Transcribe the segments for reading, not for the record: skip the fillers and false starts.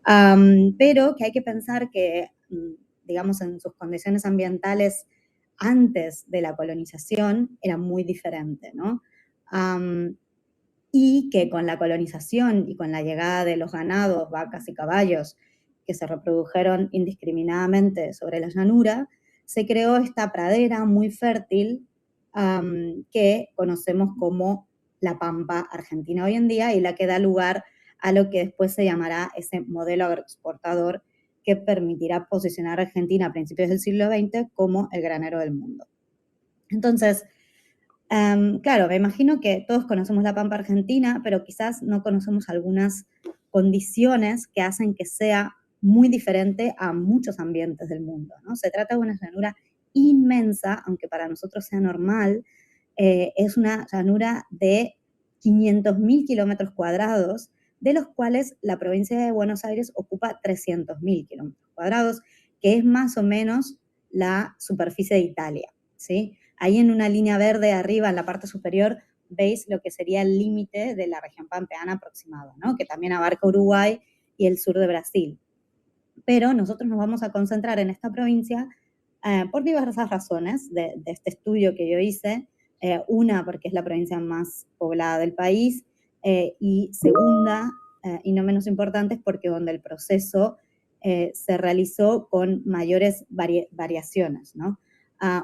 pero que hay que pensar que, digamos, en sus condiciones ambientales antes de la colonización era muy diferente, ¿no? Y que con la colonización y con la llegada de los ganados, vacas y caballos, que se reprodujeron indiscriminadamente sobre la llanura, se creó esta pradera muy fértil que conocemos como la Pampa Argentina hoy en día y la que da lugar a lo que después se llamará ese modelo agroexportador que permitirá posicionar a Argentina a principios del siglo XX como el granero del mundo. Entonces, claro, me imagino que todos conocemos la Pampa Argentina, pero quizás no conocemos algunas condiciones que hacen que sea muy diferente a muchos ambientes del mundo, ¿no? Se trata de una llanura inmensa, aunque para nosotros sea normal, es una llanura de 500.000 kilómetros cuadrados, de los cuales la provincia de Buenos Aires ocupa 300.000 kilómetros cuadrados, que es más o menos la superficie de Italia, ¿sí? Ahí en una línea verde arriba, en la parte superior, veis lo que sería el límite de la región pampeana aproximado, ¿no? Que también abarca Uruguay y el sur de Brasil. Pero nosotros nos vamos a concentrar en esta provincia por diversas razones de este estudio que yo hice. Una, porque es la provincia más poblada del país, y segunda, y no menos importante, es porque donde el proceso se realizó con mayores variaciones, ¿no?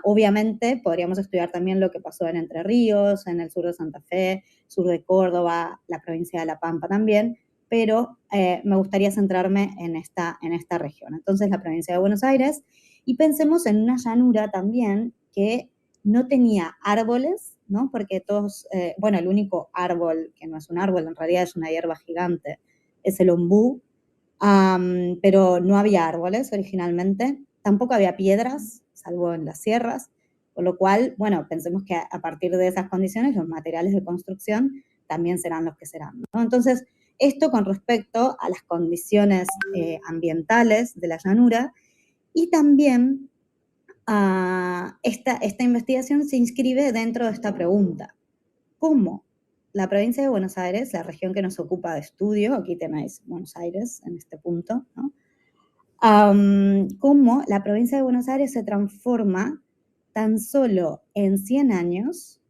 Obviamente podríamos estudiar también lo que pasó en Entre Ríos, en el sur de Santa Fe, sur de Córdoba, la provincia de La Pampa también, pero me gustaría centrarme en esta región. Entonces, la provincia de Buenos Aires, y pensemos en una llanura también que no tenía árboles, ¿no? Porque todos, bueno, el único árbol, que no es un árbol, en realidad es una hierba gigante, es el ombú, pero no había árboles originalmente, tampoco había piedras, salvo en las sierras, con lo cual, bueno, pensemos que a partir de esas condiciones los materiales de construcción también serán los que serán, ¿no? Entonces, esto con respecto a las condiciones ambientales de la llanura, y también esta investigación se inscribe dentro de esta pregunta. ¿Cómo la provincia de Buenos Aires, la región que nos ocupa de estudio, aquí tenéis Buenos Aires en este punto, ¿no? Cómo la provincia de Buenos Aires se transforma tan solo en 100 años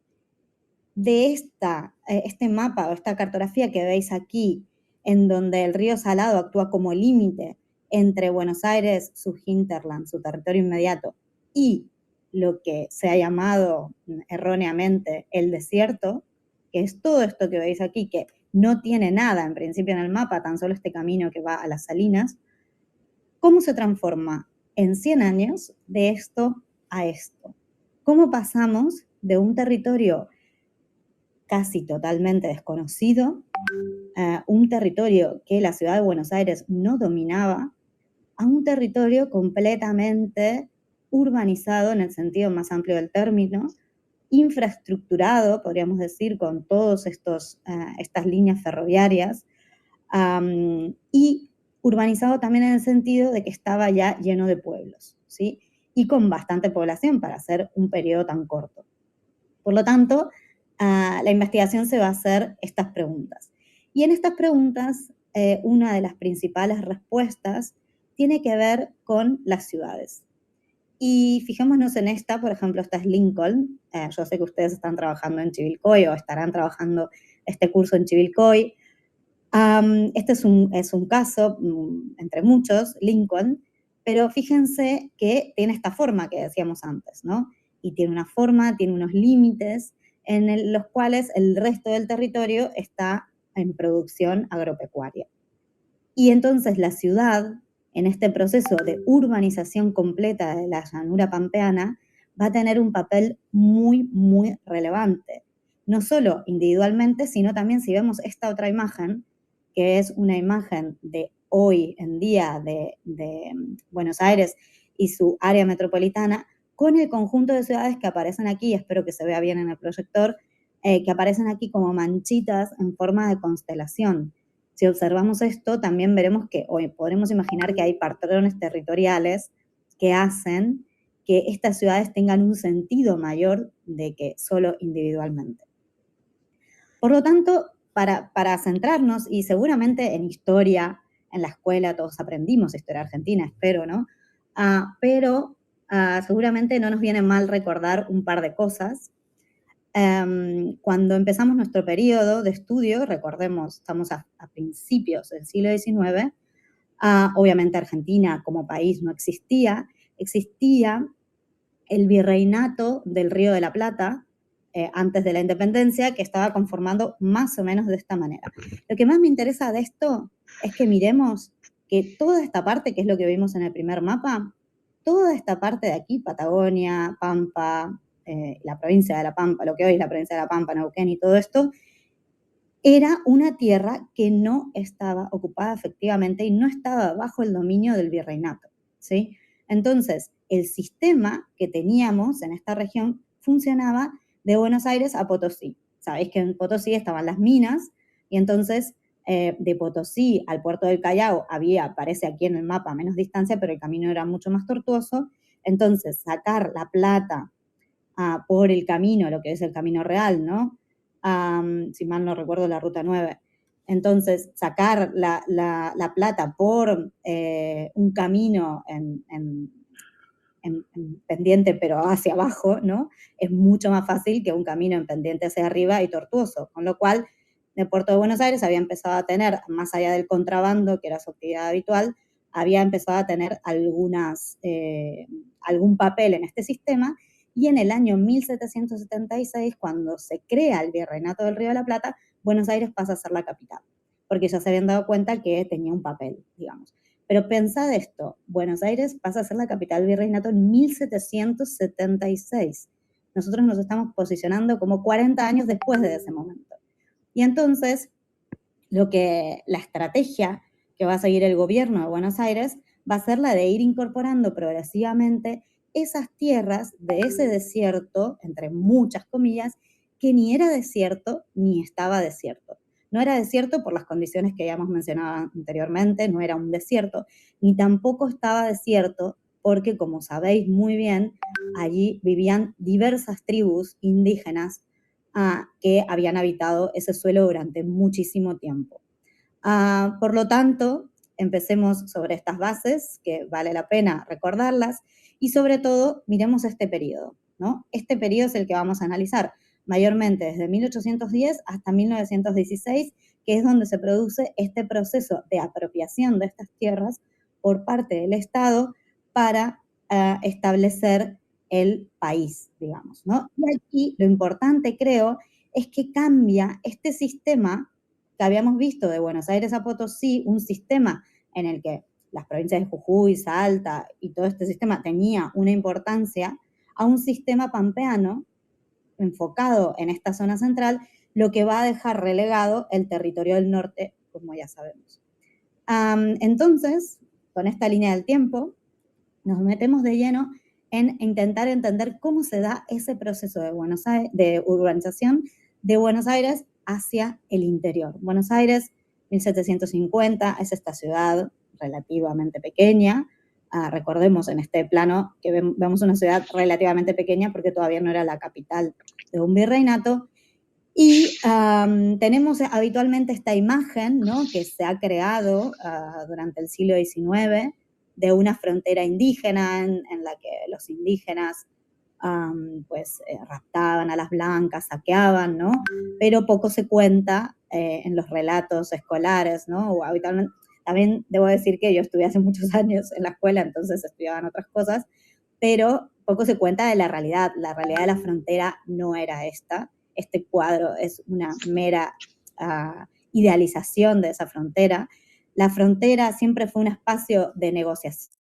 de este mapa o esta cartografía que veis aquí, en donde el río Salado actúa como límite entre Buenos Aires, su hinterland, su territorio inmediato, y lo que se ha llamado erróneamente el desierto, que es todo esto que veis aquí, que no tiene nada en principio en el mapa, tan solo este camino que va a las salinas. ¿Cómo se transforma en 100 años de esto a esto? ¿Cómo pasamos de un territorio casi totalmente desconocido, un territorio que la ciudad de Buenos Aires no dominaba, a un territorio completamente urbanizado en el sentido más amplio del término, infraestructurado, podríamos decir, con todas estas líneas ferroviarias, y urbanizado también en el sentido de que estaba ya lleno de pueblos, ¿sí? Y con bastante población para hacer un periodo tan corto. Por lo tanto, la investigación se va a hacer estas preguntas. Y en estas preguntas, una de las principales respuestas tiene que ver con las ciudades. Y fijémonos en esta, por ejemplo, esta es Lincoln. Yo sé que ustedes están trabajando en Chivilcoy o estarán trabajando este curso en Chivilcoy. Este es un caso, entre muchos, Lincoln, pero fíjense que tiene esta forma que decíamos antes, ¿no? Y tiene una forma, tiene unos límites en los cuales el resto del territorio está en producción agropecuaria. Y entonces la ciudad, en este proceso de urbanización completa de la llanura pampeana, va a tener un papel muy, muy relevante. No solo individualmente, sino también si vemos esta otra imagen, que es una imagen de hoy en día de Buenos Aires y su área metropolitana, con el conjunto de ciudades que aparecen aquí, espero que se vea bien en el proyector, que aparecen aquí como manchitas en forma de constelación. Si observamos esto, también veremos que hoy podremos imaginar que hay patrones territoriales que hacen que estas ciudades tengan un sentido mayor de que solo individualmente. Por lo tanto, para centrarnos, y seguramente en historia en la escuela todos aprendimos historia argentina, espero, ¿no? Pero seguramente no nos viene mal recordar un par de cosas. Cuando empezamos nuestro periodo de estudio, recordemos, estamos a principios del siglo XIX, obviamente Argentina como país no existía, existía el virreinato del Río de la Plata, antes de la independencia, que estaba conformando más o menos de esta manera. Lo que más me interesa de esto es que miremos que toda esta parte, que es lo que vimos en el primer mapa, toda esta parte de aquí, Patagonia, Pampa, la provincia de La Pampa, lo que hoy es la provincia de La Pampa, Neuquén y todo esto, era una tierra que no estaba ocupada efectivamente y no estaba bajo el dominio del virreinato, ¿sí? Entonces, el sistema que teníamos en esta región funcionaba de Buenos Aires a Potosí. Sabéis que en Potosí estaban las minas y entonces de Potosí al puerto del Callao había, aparece aquí en el mapa, menos distancia, pero el camino era mucho más tortuoso. Entonces, sacar la plata por el camino, lo que es el camino real, ¿no? Si mal no recuerdo, la ruta 9. Entonces, sacar la plata por un camino en pendiente, pero hacia abajo, ¿no? Es mucho más fácil que un camino en pendiente hacia arriba y tortuoso. Con lo cual, el puerto de Buenos Aires había empezado a tener, más allá del contrabando, que era su actividad habitual, había empezado a tener algún papel en este sistema, y en el año 1776, cuando se crea el Virreinato del Río de la Plata, Buenos Aires pasa a ser la capital, porque ya se habían dado cuenta que tenía un papel, digamos. Pero pensad esto, Buenos Aires pasa a ser la capital del virreinato en 1776. Nosotros nos estamos posicionando como 40 años después de ese momento. Y entonces, la estrategia que va a seguir el gobierno de Buenos Aires va a ser la de ir incorporando progresivamente esas tierras de ese desierto, entre muchas comillas, que ni era desierto ni estaba desierto. No era desierto por las condiciones que habíamos mencionado anteriormente, no era un desierto, ni tampoco estaba desierto porque, como sabéis muy bien, allí vivían diversas tribus indígenas que habían habitado ese suelo durante muchísimo tiempo. Por lo tanto, empecemos sobre estas bases, que vale la pena recordarlas, y sobre todo miremos este periodo, ¿no? Este periodo es el que vamos a analizar mayormente desde 1810 hasta 1916, que es donde se produce este proceso de apropiación de estas tierras por parte del Estado para establecer el país, digamos, ¿no? Y aquí lo importante, creo, es que cambia este sistema que habíamos visto de Buenos Aires a Potosí, un sistema en el que las provincias de Jujuy, Salta y todo este sistema tenía una importancia, a un sistema pampeano enfocado en esta zona central, lo que va a dejar relegado el territorio del norte, como ya sabemos. Entonces, con esta línea del tiempo, nos metemos de lleno en intentar entender cómo se da ese proceso de urbanización de Buenos Aires hacia el interior. Buenos Aires, 1750, es esta ciudad relativamente pequeña. Recordemos en este plano que vemos una ciudad relativamente pequeña porque todavía no era la capital de un virreinato. Y tenemos habitualmente esta imagen, ¿no?, que se ha creado durante el siglo XIX, de una frontera indígena en la que los indígenas raptaban a las blancas, saqueaban, ¿no? Pero poco se cuenta en los relatos escolares, ¿no? O habitualmente, también debo decir que yo estudié hace muchos años en la escuela, entonces estudiaban otras cosas, pero poco se cuenta de la realidad. La realidad de la frontera no era esta. Este cuadro es una mera idealización de esa frontera. La frontera siempre fue un espacio de negociación.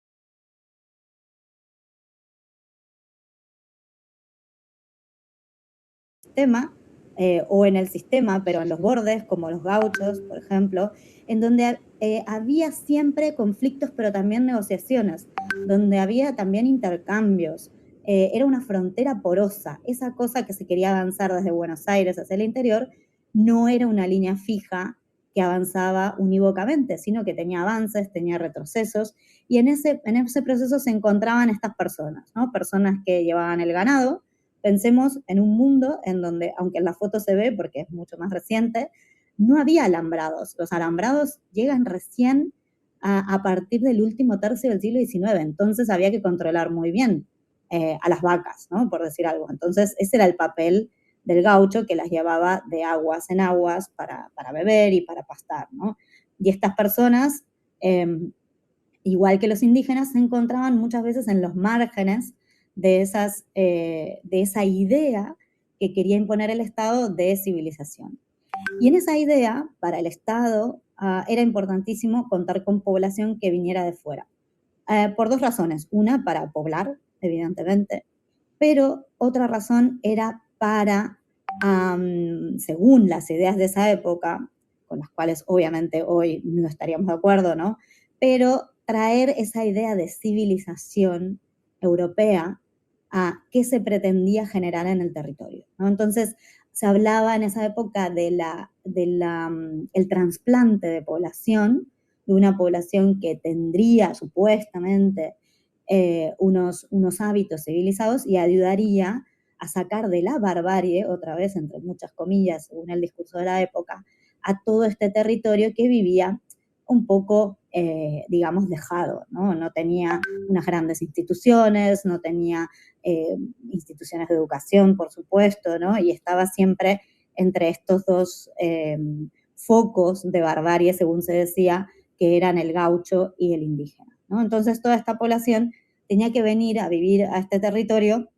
O en el sistema, pero en los bordes, como los gauchos, por ejemplo, en donde había siempre conflictos, pero también negociaciones, donde había también intercambios. Era una frontera porosa. Esa cosa que se quería avanzar desde Buenos Aires hacia el interior no era una línea fija que avanzaba unívocamente, sino que tenía avances, tenía retrocesos, y en ese proceso se encontraban estas personas, ¿no? Personas que llevaban el ganado. Pensemos en un mundo en donde, aunque en la foto se ve, porque es mucho más reciente, no había alambrados. Los alambrados llegan recién a partir del último tercio del siglo XIX. Entonces había que controlar muy bien a las vacas, ¿no? Por decir algo. Entonces ese era el papel del gaucho, que las llevaba de aguas en aguas para beber y para pastar, ¿no? Y estas personas, igual que los indígenas, se encontraban muchas veces en los márgenes de esa idea que quería imponer el Estado de civilización. Y en esa idea, para el Estado, era importantísimo contar con población que viniera de fuera. Por dos razones. Una, para poblar, evidentemente, pero otra razón era para, según las ideas de esa época, con las cuales obviamente hoy no estaríamos de acuerdo, ¿no? Pero traer esa idea de civilización europea a qué se pretendía generar en el territorio, ¿no? Entonces, se hablaba en esa época el trasplante de población, de una población que tendría supuestamente unos hábitos civilizados y ayudaría a sacar de la barbarie, otra vez entre muchas comillas, según el discurso de la época, a todo este territorio que vivía un poco, digamos, dejado, ¿no? No tenía unas grandes instituciones, no tenía instituciones de educación, por supuesto, ¿no? Y estaba siempre entre estos dos focos de barbarie, según se decía, que eran el gaucho y el indígena, ¿no? Entonces toda esta población tenía que venir a vivir a este territorio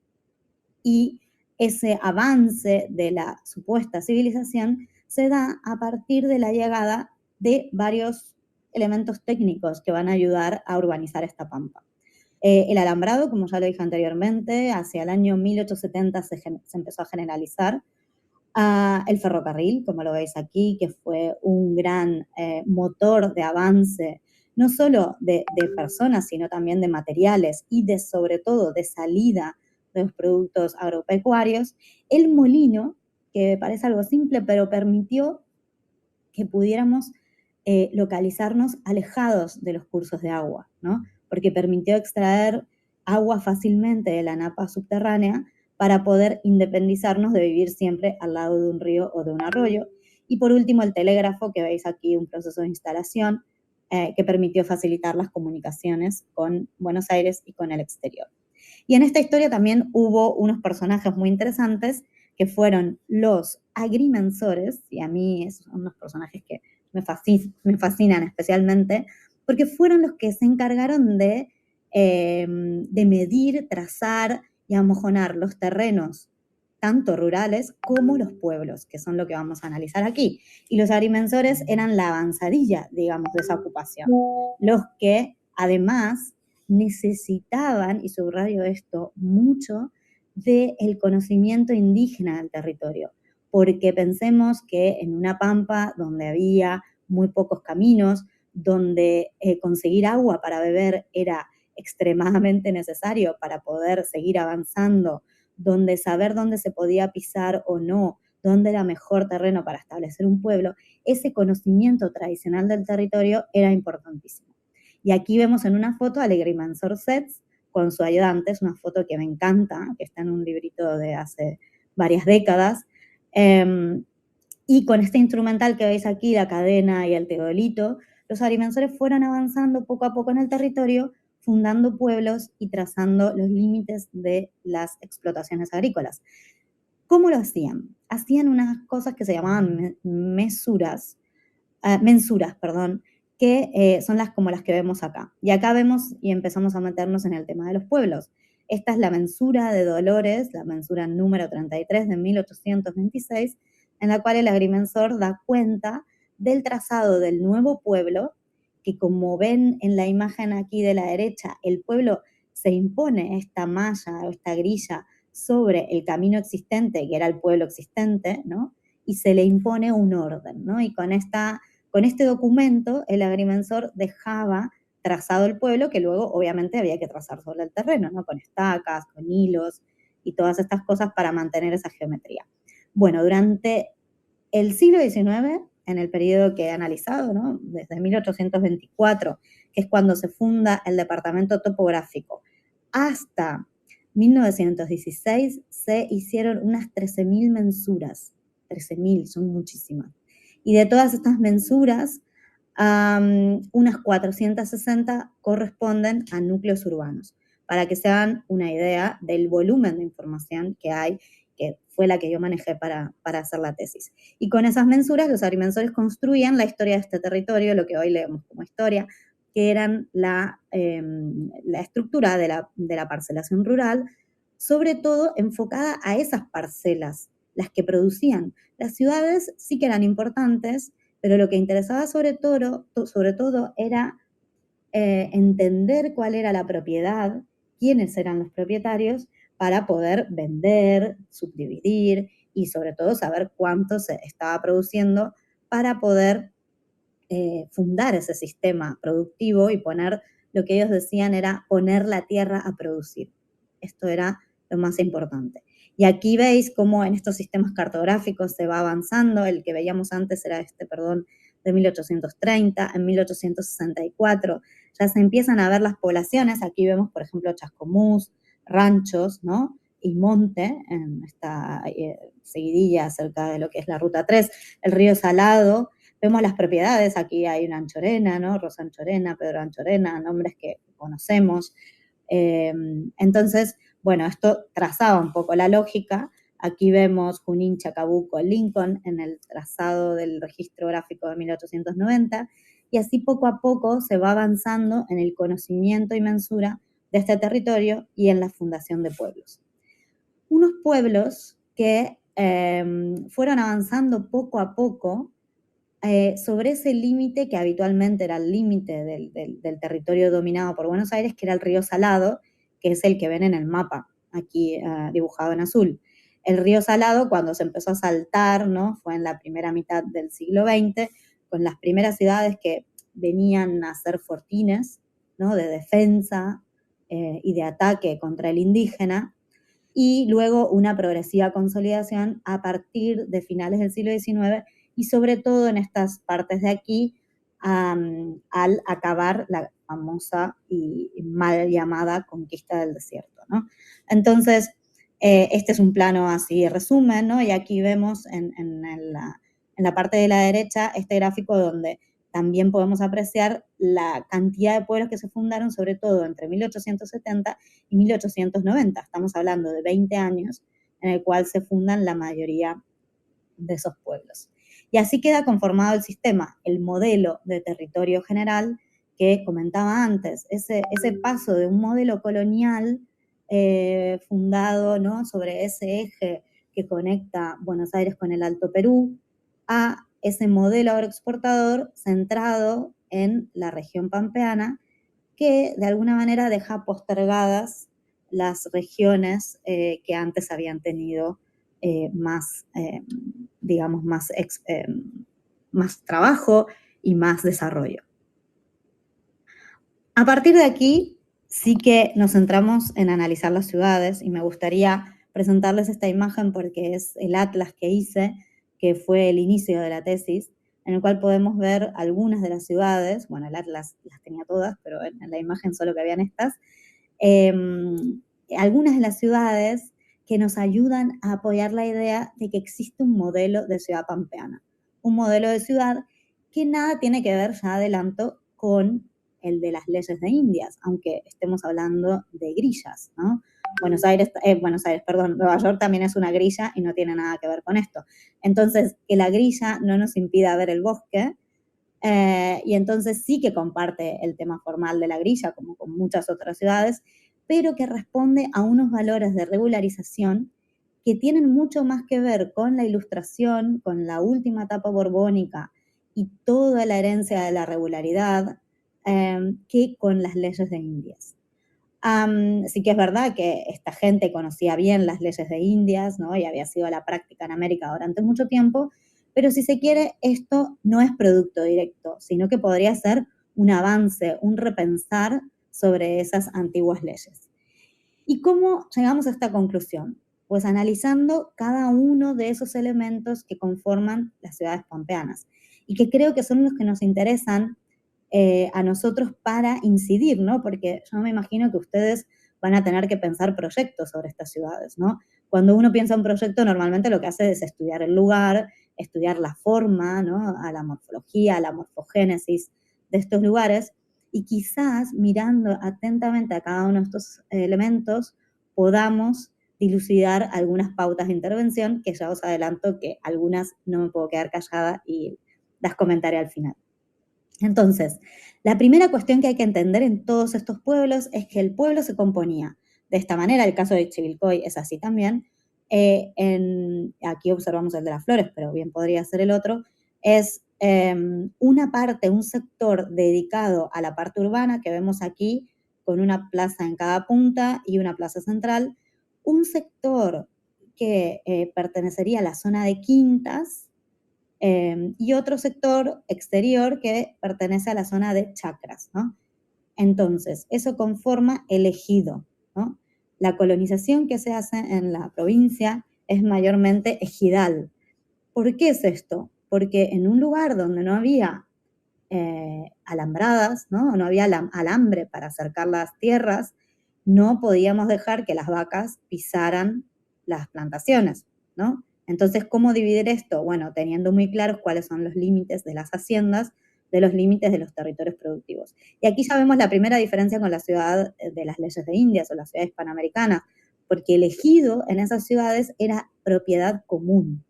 y ese avance de la supuesta civilización se da a partir de la llegada de varios elementos técnicos que van a ayudar a urbanizar esta pampa. El alambrado, como ya lo dije anteriormente, hacia el año 1870 se empezó a generalizar. El ferrocarril, como lo veis aquí, que fue un gran motor de avance, no solo de personas, sino también de materiales y sobre todo de salida de los productos agropecuarios. El molino, que parece algo simple, pero permitió que pudiéramos localizarnos alejados de los cursos de agua, ¿no? Porque permitió extraer agua fácilmente de la napa subterránea para poder independizarnos de vivir siempre al lado de un río o de un arroyo. Y por último, el telégrafo, que veis aquí, un proceso de instalación que permitió facilitar las comunicaciones con Buenos Aires y con el exterior. Y en esta historia también hubo unos personajes muy interesantes que fueron los agrimensores, y a mí son unos personajes que me fascinan especialmente, porque fueron los que se encargaron de medir, trazar y amojonar los terrenos, tanto rurales como los pueblos, que son lo que vamos a analizar aquí. Y los agrimensores eran la avanzadilla, digamos, de esa ocupación. Los que, además, necesitaban, y subrayo esto, mucho del conocimiento indígena del territorio, porque pensemos que en una pampa donde había muy pocos caminos, donde conseguir agua para beber era extremadamente necesario para poder seguir avanzando, donde saber dónde se podía pisar o no, dónde era mejor terreno para establecer un pueblo, ese conocimiento tradicional del territorio era importantísimo. Y aquí vemos en una foto a Agrimensor Sets con su ayudante, es una foto que me encanta, que está en un librito de hace varias décadas, y con este instrumental que veis aquí, la cadena y el teodolito, los agrimensores fueron avanzando poco a poco en el territorio, fundando pueblos y trazando los límites de las explotaciones agrícolas. ¿Cómo lo hacían? Hacían unas cosas que se llamaban mensuras, que son como las que vemos acá. Y acá vemos y empezamos a meternos en el tema de los pueblos. Esta es la mensura de Dolores, la mensura número 33 de 1826, en la cual el agrimensor da cuenta del trazado del nuevo pueblo, que como ven en la imagen aquí de la derecha, el pueblo se impone esta malla o esta grilla sobre el camino existente, que era el pueblo existente, ¿no? Y se le impone un orden, ¿no? Y con este documento el agrimensor dejaba trazado el pueblo, que luego obviamente había que trazar sobre el terreno, ¿no? Con estacas, con hilos y todas estas cosas para mantener esa geometría. Bueno, durante el siglo XIX, en el periodo que he analizado, ¿no? Desde 1824, que es cuando se funda el departamento topográfico, hasta 1916 se hicieron unas 13.000 mensuras. 13.000, son muchísimas. Y de todas estas mensuras, unas 460 corresponden a núcleos urbanos, para que se hagan una idea del volumen de información que hay, que fue la que yo manejé para hacer la tesis. Y con esas mensuras, los agrimensores construían la historia de este territorio, lo que hoy leemos como historia, que eran la estructura de la parcelación rural, sobre todo enfocada a esas parcelas, las que producían. Las ciudades sí que eran importantes, pero lo que interesaba sobre todo era entender cuál era la propiedad, quiénes eran los propietarios, para poder vender, subdividir y sobre todo saber cuánto se estaba produciendo para poder fundar ese sistema productivo y poner, lo que ellos decían era poner la tierra a producir. Esto era lo más importante. Y aquí veis cómo en estos sistemas cartográficos se va avanzando. El que veíamos antes era de 1830. En 1864 ya se empiezan a ver las poblaciones. Aquí vemos, por ejemplo, Chascomús, ranchos, ¿no? Y monte, en esta seguidilla cerca de lo que es la Ruta 3, el río Salado. Vemos las propiedades, aquí hay una Anchorena, ¿no? Rosa Anchorena, Pedro Anchorena, nombres que conocemos. Entonces, bueno, esto trazaba un poco la lógica. Aquí vemos Junín, Chacabuco, Lincoln en el trazado del registro gráfico de 1890, y así poco a poco se va avanzando en el conocimiento y mensura de este territorio y en la fundación de pueblos. Unos pueblos que fueron avanzando poco a poco sobre ese límite que habitualmente era el límite del territorio dominado por Buenos Aires, que era el río Salado, que es el que ven en el mapa, aquí dibujado en azul. El río Salado, cuando se empezó a saltar, ¿no? Fue en la primera mitad del siglo XX, con las primeras ciudades que venían a ser fortines, ¿no? De defensa y de ataque contra el indígena, y luego una progresiva consolidación a partir de finales del siglo XIX, y sobre todo en estas partes de aquí, al acabar la famosa y mal llamada conquista del desierto, ¿no? Entonces, este es un plano así de resumen, ¿no? Y aquí vemos en la parte de la derecha este gráfico donde también podemos apreciar la cantidad de pueblos que se fundaron, sobre todo entre 1870 y 1890. Estamos hablando de 20 años en el cual se fundan la mayoría de esos pueblos. Y así queda conformado el sistema, el modelo de territorio general que comentaba antes, ese paso de un modelo colonial fundado, ¿no? Sobre ese eje que conecta Buenos Aires con el Alto Perú, a ese modelo agroexportador centrado en la región pampeana, que de alguna manera deja postergadas las regiones que antes habían tenido más, digamos, más trabajo y más desarrollo. A partir de aquí, sí que nos centramos en analizar las ciudades, y me gustaría presentarles esta imagen porque es el atlas que hice, que fue el inicio de la tesis, en el cual podemos ver algunas de las ciudades. Bueno, el atlas las tenía todas, pero en la imagen solo que habían estas. Algunas de las ciudades que nos ayudan a apoyar la idea de que existe un modelo de ciudad pampeana, un modelo de ciudad que nada tiene que ver, ya adelanto, con el de las leyes de Indias, aunque estemos hablando de grillas, ¿no? Nueva York también es una grilla y no tiene nada que ver con esto. Entonces, que la grilla no nos impida ver el bosque, y entonces sí que comparte el tema formal de la grilla, como con muchas otras ciudades, pero que responde a unos valores de regularización que tienen mucho más que ver con la Ilustración, con la última etapa borbónica y toda la herencia de la regularidad, que con las leyes de Indias. Sí que es verdad que esta gente conocía bien las leyes de Indias, ¿no? Y había sido la práctica en América durante mucho tiempo, pero si se quiere, esto no es producto directo, sino que podría ser un avance, un repensar sobre esas antiguas leyes. ¿Y cómo llegamos a esta conclusión? Pues analizando cada uno de esos elementos que conforman las ciudades pampeanas, y que creo que son los que nos interesan a nosotros para incidir, ¿no? Porque yo me imagino que ustedes van a tener que pensar proyectos sobre estas ciudades, ¿no? Cuando uno piensa un proyecto, normalmente lo que hace es estudiar el lugar, estudiar la forma, ¿no? A la morfología, a la morfogénesis de estos lugares y quizás mirando atentamente a cada uno de estos elementos podamos dilucidar algunas pautas de intervención, que ya os adelanto que algunas no me puedo quedar callada y las comentaré al final. Entonces, la primera cuestión que hay que entender en todos estos pueblos es que el pueblo se componía de esta manera, el caso de Chivilcoy es así también, aquí observamos el de las flores, pero bien podría ser el otro, es una parte, un sector dedicado a la parte urbana que vemos aquí, con una plaza en cada punta y una plaza central, un sector que pertenecería a la zona de quintas, y otro sector exterior que pertenece a la zona de chacras, ¿no? Entonces, eso conforma el ejido, ¿no? La colonización que se hace en la provincia es mayormente ejidal. ¿Por qué es esto? Porque en un lugar donde no había alambradas, ¿no? No había alambre para acercar las tierras, no podíamos dejar que las vacas pisaran las plantaciones, ¿no? Entonces, ¿cómo dividir esto? Bueno, teniendo muy claros cuáles son los límites de las haciendas, de los límites de los territorios productivos. Y aquí ya vemos la primera diferencia con la ciudad de las leyes de Indias o la ciudad hispanoamericana, porque el ejido en esas ciudades era propiedad común.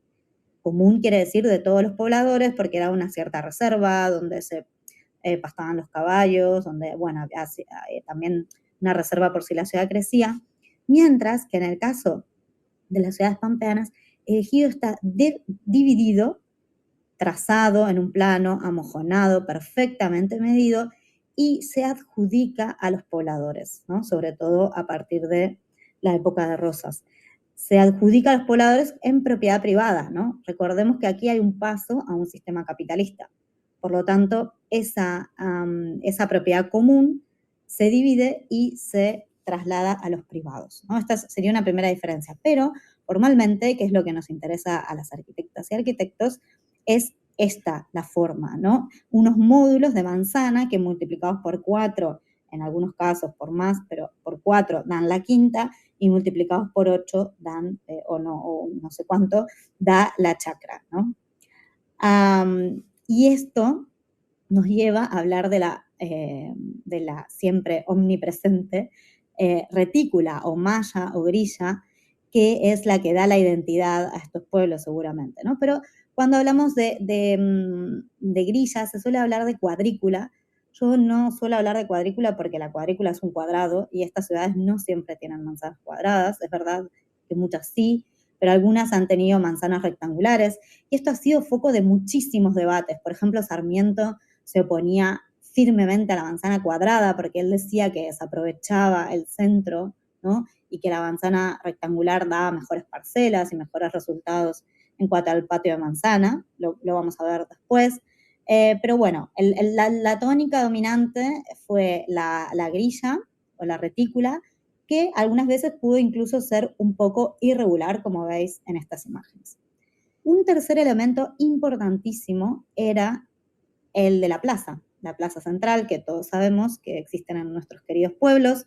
Común quiere decir de todos los pobladores, porque era una cierta reserva donde se pastaban los caballos, donde, bueno, también una reserva por si la ciudad crecía, mientras que en el caso de las ciudades pampeanas, el ejido está dividido, trazado en un plano, amojonado, perfectamente medido, y se adjudica a los pobladores, ¿no? Sobre todo a partir de la época de Rosas. Se adjudica a los pobladores en propiedad privada, ¿no? Recordemos que aquí hay un paso a un sistema capitalista. Por lo tanto, esa propiedad común se divide y se traslada a los privados, ¿no? Esta sería una primera diferencia. Pero formalmente, que es lo que nos interesa a las arquitectas y arquitectos, es esta la forma, ¿no? Unos módulos de manzana que multiplicados por 4, en algunos casos por más, pero por 4 dan la quinta, y multiplicados por 8 dan, o no sé cuánto, da la chacra, ¿no? Y esto nos lleva a hablar de la siempre omnipresente retícula o malla o grilla, que es la que da la identidad a estos pueblos seguramente, ¿no? Pero cuando hablamos de grilla se suele hablar de cuadrícula. Yo no suelo hablar de cuadrícula porque la cuadrícula es un cuadrado y estas ciudades no siempre tienen manzanas cuadradas, es verdad que muchas sí, pero algunas han tenido manzanas rectangulares, y esto ha sido foco de muchísimos debates. Por ejemplo, Sarmiento se oponía firmemente a la manzana cuadrada porque él decía que desaprovechaba el centro, ¿no? Y que la manzana rectangular daba mejores parcelas y mejores resultados en cuanto al patio de manzana, lo vamos a ver después. Pero bueno, la tónica dominante fue la grilla o la retícula, que algunas veces pudo incluso ser un poco irregular, como veis en estas imágenes. Un tercer elemento importantísimo era el de la plaza central, que todos sabemos que existen en nuestros queridos pueblos,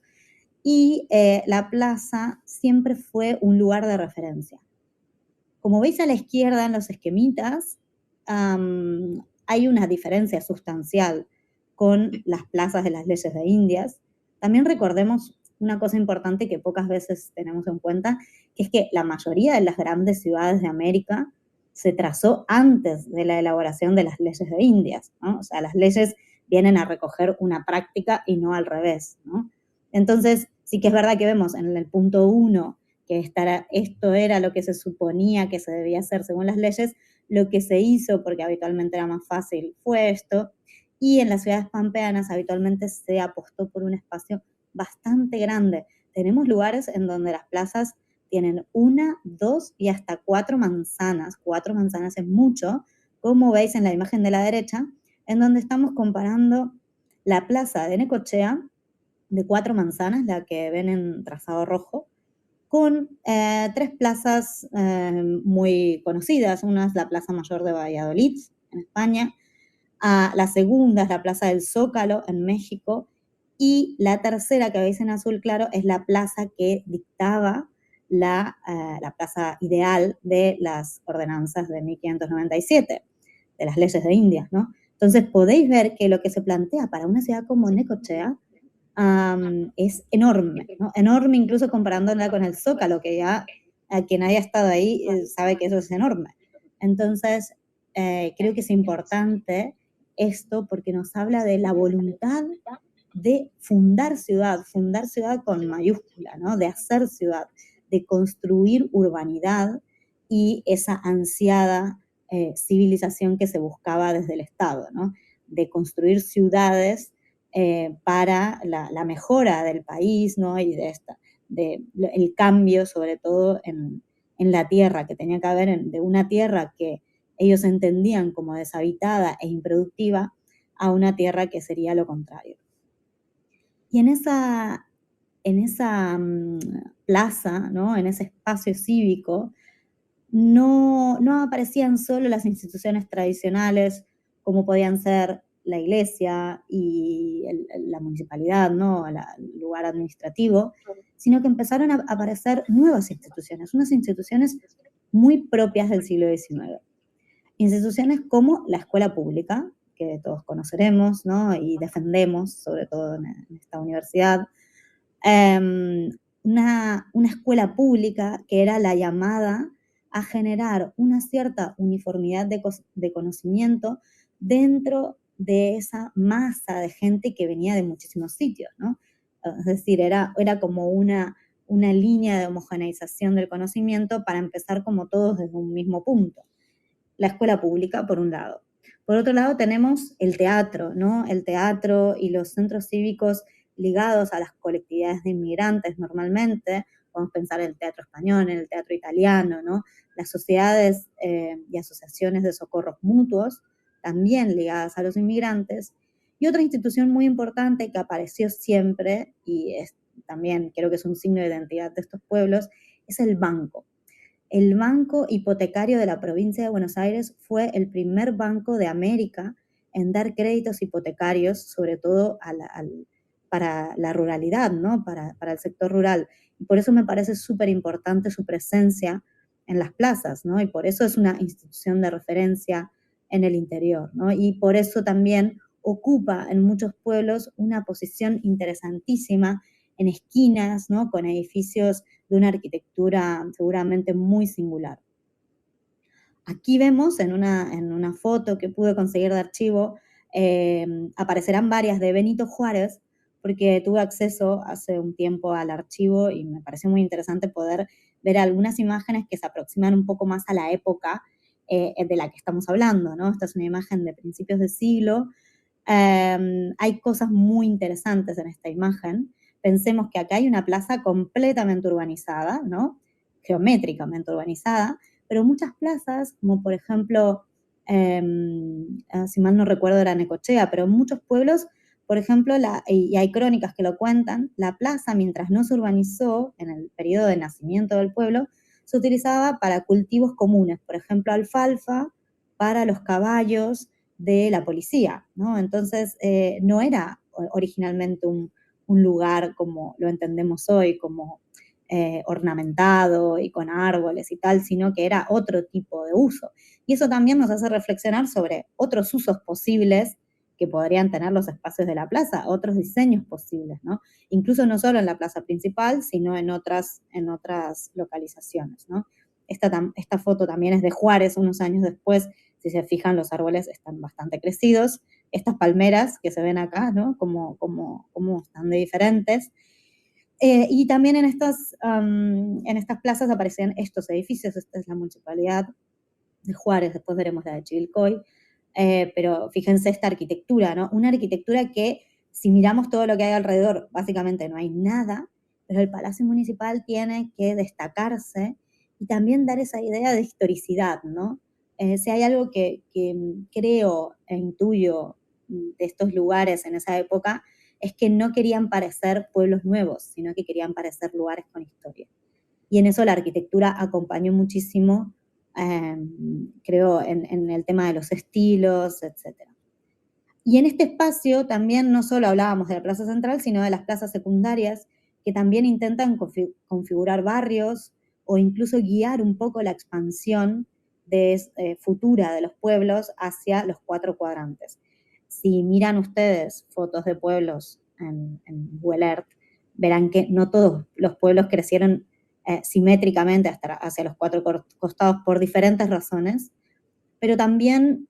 y la plaza siempre fue un lugar de referencia. Como veis a la izquierda en los esquemitas, hay una diferencia sustancial con las plazas de las leyes de Indias. También recordemos una cosa importante que pocas veces tenemos en cuenta, que es que la mayoría de las grandes ciudades de América se trazó antes de la elaboración de las leyes de Indias, ¿no? O sea, las leyes vienen a recoger una práctica y no al revés, ¿no? Entonces, sí que es verdad que vemos en el punto 1 que esto era lo que se suponía que se debía hacer según las leyes, lo que se hizo, porque habitualmente era más fácil, fue esto, y en las ciudades pampeanas habitualmente se apostó por un espacio bastante grande. Tenemos lugares en donde las plazas tienen 1, 2 y hasta 4 manzanas. 4 manzanas es mucho, como veis en la imagen de la derecha, en donde estamos comparando la plaza de Necochea, de 4 manzanas, la que ven en trazado rojo, con 3 plazas muy conocidas. Una es la Plaza Mayor de Valladolid, en España. La segunda es la Plaza del Zócalo, en México. Y la tercera, que veis en azul claro, es la plaza que dictaba la plaza ideal de las ordenanzas de 1597, de las leyes de Indias, ¿no? Entonces podéis ver que lo que se plantea para una ciudad como Necochea es enorme, ¿no? Enorme incluso comparándola con el Zócalo, que ya a quien haya estado ahí sabe que eso es enorme. Entonces, creo que es importante esto porque nos habla de la voluntad de fundar ciudad con mayúscula, ¿no? De hacer ciudad, de construir urbanidad y esa ansiada civilización que se buscaba desde el Estado, ¿no? De construir ciudades para la mejora del país, ¿no? Y el cambio, sobre todo en la tierra, que tenía que haber de una tierra que ellos entendían como deshabitada e improductiva a una tierra que sería lo contrario. Y en esa plaza, ¿no? En ese espacio cívico, no aparecían solo las instituciones tradicionales, como podían ser la iglesia y la municipalidad, ¿no? El lugar administrativo, sino que empezaron a aparecer nuevas instituciones, unas instituciones muy propias del siglo XIX. Instituciones como la escuela pública, que todos conoceremos, ¿no? Y defendemos, sobre todo en esta universidad, una escuela pública que era la llamada a generar una cierta uniformidad de conocimiento dentro de esa masa de gente que venía de muchísimos sitios, ¿no? Es decir, era como una línea de homogeneización del conocimiento para empezar como todos desde un mismo punto. La escuela pública, por un lado. Por otro lado, tenemos el teatro, ¿no? El teatro y los centros cívicos ligados a las colectividades de inmigrantes normalmente. Podemos pensar en el teatro español, en el teatro italiano, ¿no? Las sociedades y asociaciones de socorros mutuos, también ligadas a los inmigrantes. Y otra institución muy importante que apareció siempre, y también creo que es un signo de identidad de estos pueblos, es el banco. El Banco Hipotecario de la Provincia de Buenos Aires fue el primer banco de América en dar créditos hipotecarios, sobre todo para la ruralidad, ¿no? Para el sector rural. Y por eso me parece súper importante su presencia en las plazas, ¿no? Y por eso es una institución de referencia en el interior, ¿no? Y por eso también ocupa en muchos pueblos una posición interesantísima en esquinas, ¿no? Con edificios de una arquitectura seguramente muy singular. Aquí vemos en una foto que pude conseguir de archivo, aparecerán varias de Benito Juárez, porque tuve acceso hace un tiempo al archivo y me pareció muy interesante poder ver algunas imágenes que se aproximan un poco más a la época de la que estamos hablando, ¿no? Esta es una imagen de principios de siglo. Hay cosas muy interesantes en esta imagen. Pensemos que acá hay una plaza completamente urbanizada, ¿no? Geométricamente urbanizada, pero muchas plazas, como por ejemplo, si mal no recuerdo era Necochea, pero en muchos pueblos, por ejemplo, y hay crónicas que lo cuentan, la plaza, mientras no se urbanizó en el periodo de nacimiento del pueblo, se utilizaba para cultivos comunes, por ejemplo, alfalfa para los caballos de la policía, ¿no? Entonces, no era originalmente un lugar como lo entendemos hoy, como ornamentado y con árboles y tal, sino que era otro tipo de uso. Y eso también nos hace reflexionar sobre otros usos posibles que podrían tener los espacios de la plaza, otros diseños posibles, ¿no? Incluso no solo en la plaza principal, sino en otras localizaciones, ¿no? Esta foto también es de Juárez, unos años después. Si se fijan, los árboles están bastante crecidos. Estas palmeras que se ven acá, ¿no? Como están de diferentes. Y también en estas plazas aparecían estos edificios. Esta es la municipalidad de Juárez, después veremos la de Chivilcoy. Pero fíjense esta arquitectura, ¿no? Una arquitectura que, si miramos todo lo que hay alrededor, básicamente no hay nada, pero el Palacio Municipal tiene que destacarse y también dar esa idea de historicidad, ¿no? Si hay algo que creo e intuyo de estos lugares en esa época, es que no querían parecer pueblos nuevos, sino que querían parecer lugares con historia. Y en eso la arquitectura acompañó muchísimo, creo, en el tema de los estilos, etc. Y en este espacio también no solo hablábamos de la plaza central, sino de las plazas secundarias, que también intentan configurar barrios o incluso guiar un poco la expansión futura de los pueblos hacia los 4 cuadrantes. si miran ustedes fotos de pueblos en Google Earth, verán que no todos los pueblos crecieron simétricamente hacia los cuatro costados por diferentes razones, pero también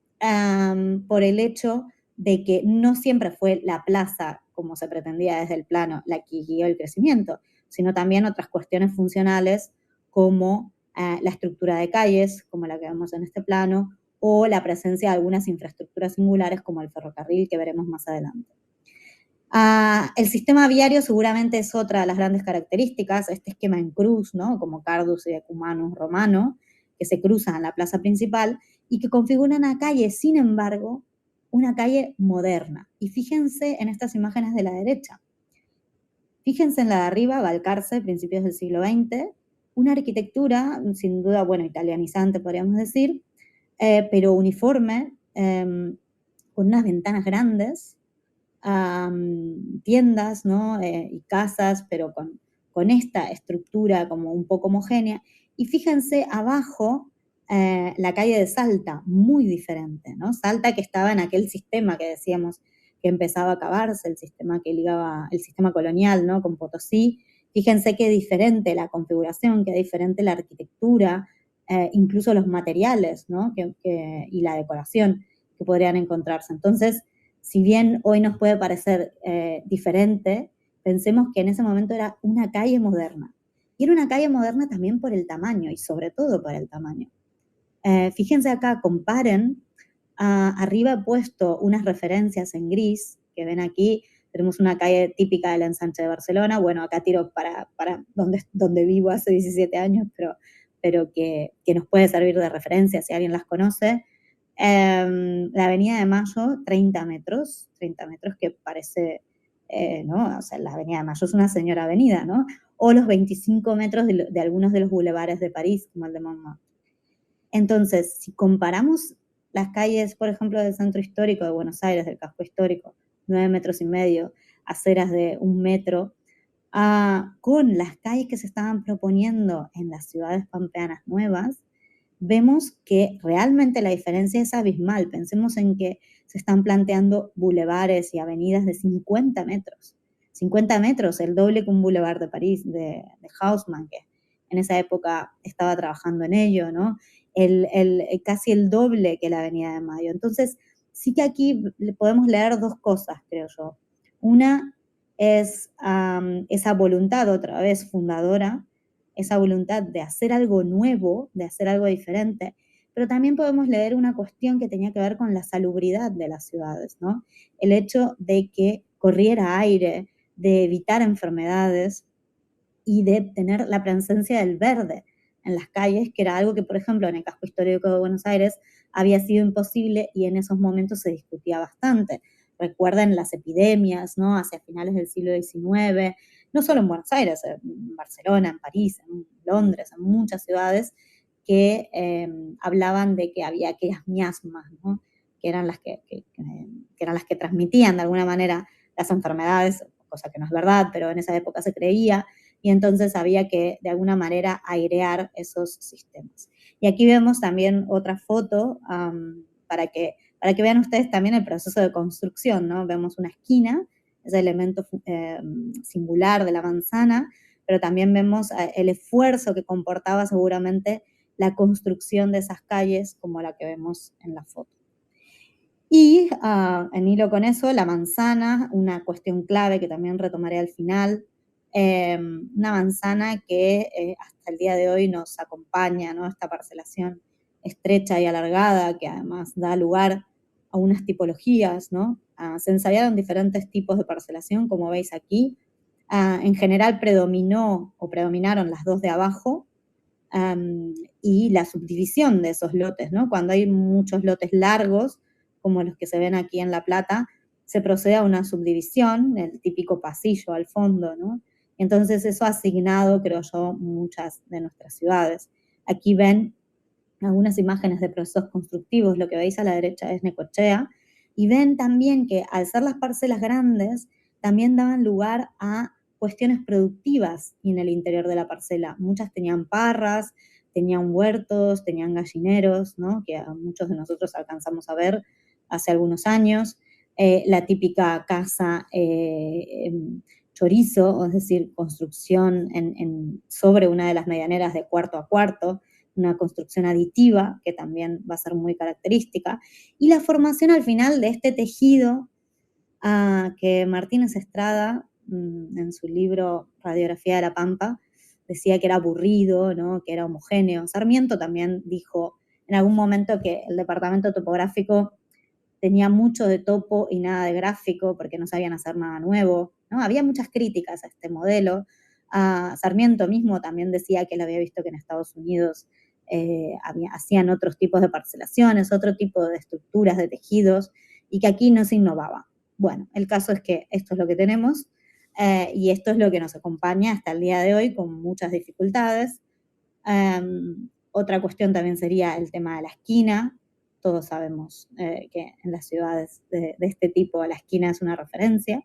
por el hecho de que no siempre fue la plaza, como se pretendía desde el plano, la que guió el crecimiento, sino también otras cuestiones funcionales como la estructura de calles, como la que vemos en este plano, o la presencia de algunas infraestructuras singulares como el ferrocarril que veremos más adelante. El sistema viario seguramente es otra de las grandes características, este esquema en cruz, ¿no? Como Cardus y Ecumanus romano, que se cruzan en la plaza principal y que configuran una calle, sin embargo, una calle moderna. Y fíjense en estas imágenes de la derecha. Fíjense en la de arriba, Balcarce, principios del siglo XX, una arquitectura, sin duda, bueno, italianizante podríamos decir, pero uniforme, con unas ventanas grandes, tiendas, ¿no? Y casas, pero con esta estructura como un poco homogénea. Y fíjense abajo la calle de Salta, muy diferente, ¿no? Salta que estaba en aquel sistema que decíamos que empezaba a acabarse, el sistema que ligaba, el sistema colonial, ¿no? Con Potosí. Fíjense qué diferente la configuración, qué diferente la arquitectura, incluso los materiales, ¿no? Y la decoración que podrían encontrarse. Entonces, si bien hoy nos puede parecer diferente, pensemos que en ese momento era una calle moderna. Y era una calle moderna también por el tamaño, y sobre todo por el tamaño. Fíjense acá, comparen, arriba he puesto unas referencias en gris, que ven aquí, tenemos una calle típica del ensanche de Barcelona, bueno, acá tiro para donde vivo hace 17 años, pero que nos puede servir de referencia si alguien las conoce. La Avenida de Mayo, 30 metros que parece, ¿no? O sea, la Avenida de Mayo es una señora avenida, ¿no? O los 25 metros de algunos de los bulevares de París, como el de Montmartre. Entonces, si comparamos las calles, por ejemplo, del centro histórico de Buenos Aires, del casco histórico, 9,5 metros, aceras de 1 metro, con las calles que se estaban proponiendo en las ciudades pampeanas nuevas, vemos que realmente la diferencia es abismal. Pensemos en que se están planteando bulevares y avenidas de 50 metros. 50 metros, el doble que un bulevar de París, de Haussmann, que en esa época estaba trabajando en ello, ¿no? Casi el doble que la Avenida de Mayo. Entonces, sí que aquí podemos leer dos cosas, creo yo. Una es esa voluntad, otra vez, fundadora, esa voluntad de hacer algo nuevo, de hacer algo diferente, pero también podemos leer una cuestión que tenía que ver con la salubridad de las ciudades, ¿no? El hecho de que corriera aire, de evitar enfermedades y de tener la presencia del verde en las calles, que era algo que, por ejemplo, en el casco histórico de Buenos Aires había sido imposible y en esos momentos se discutía bastante. Recuerden las epidemias, ¿no? Hacia finales del siglo XIX, no solo en Buenos Aires, en Barcelona, en París, en Londres, en muchas ciudades, que hablaban de que había aquellas miasmas, ¿no? Que eran las que eran las que transmitían de alguna manera las enfermedades, cosa que no es verdad, pero en esa época se creía, y entonces había que de alguna manera airear esos sistemas. Y aquí vemos también otra foto para que vean ustedes también el proceso de construcción, ¿no? Vemos una esquina, ese elemento singular de la manzana, pero también vemos el esfuerzo que comportaba seguramente la construcción de esas calles como la que vemos en la foto. Y en hilo con eso, la manzana, una cuestión clave que también retomaré al final, una manzana que hasta el día de hoy nos acompaña, ¿no? Esta parcelación estrecha y alargada que además da lugar a unas tipologías, ¿no? Se ensayaron diferentes tipos de parcelación, como veis aquí. En general predominaron las dos de abajo, y la subdivisión de esos lotes, ¿no? Cuando hay muchos lotes largos, como los que se ven aquí en La Plata, se procede a una subdivisión, el típico pasillo al fondo, ¿no? Entonces eso ha asignado, creo yo, muchas de nuestras ciudades. Aquí ven algunas imágenes de procesos constructivos, lo que veis a la derecha es Necochea, y ven también que al ser las parcelas grandes, también daban lugar a cuestiones productivas en el interior de la parcela. Muchas tenían parras, tenían huertos, tenían gallineros, ¿no? Que a muchos de nosotros alcanzamos a ver hace algunos años. la típica casa chorizo, es decir, construcción sobre una de las medianeras de cuarto a cuarto, una construcción aditiva que también va a ser muy característica, y la formación al final de este tejido que Martínez Estrada, en su libro Radiografía de la Pampa, decía que era aburrido, ¿no? Que era homogéneo. Sarmiento también dijo en algún momento que el departamento topográfico tenía mucho de topo y nada de gráfico porque no sabían hacer nada nuevo, ¿no? Había muchas críticas a este modelo. Sarmiento mismo también decía que él había visto que en Estados Unidos hacían otros tipos de parcelaciones, otro tipo de estructuras, de tejidos, y que aquí no se innovaba. Bueno, el caso es que esto es lo que tenemos y esto es lo que nos acompaña hasta el día de hoy con muchas dificultades. Otra cuestión también sería el tema de la esquina. Todos sabemos que en las ciudades de este tipo la esquina es una referencia.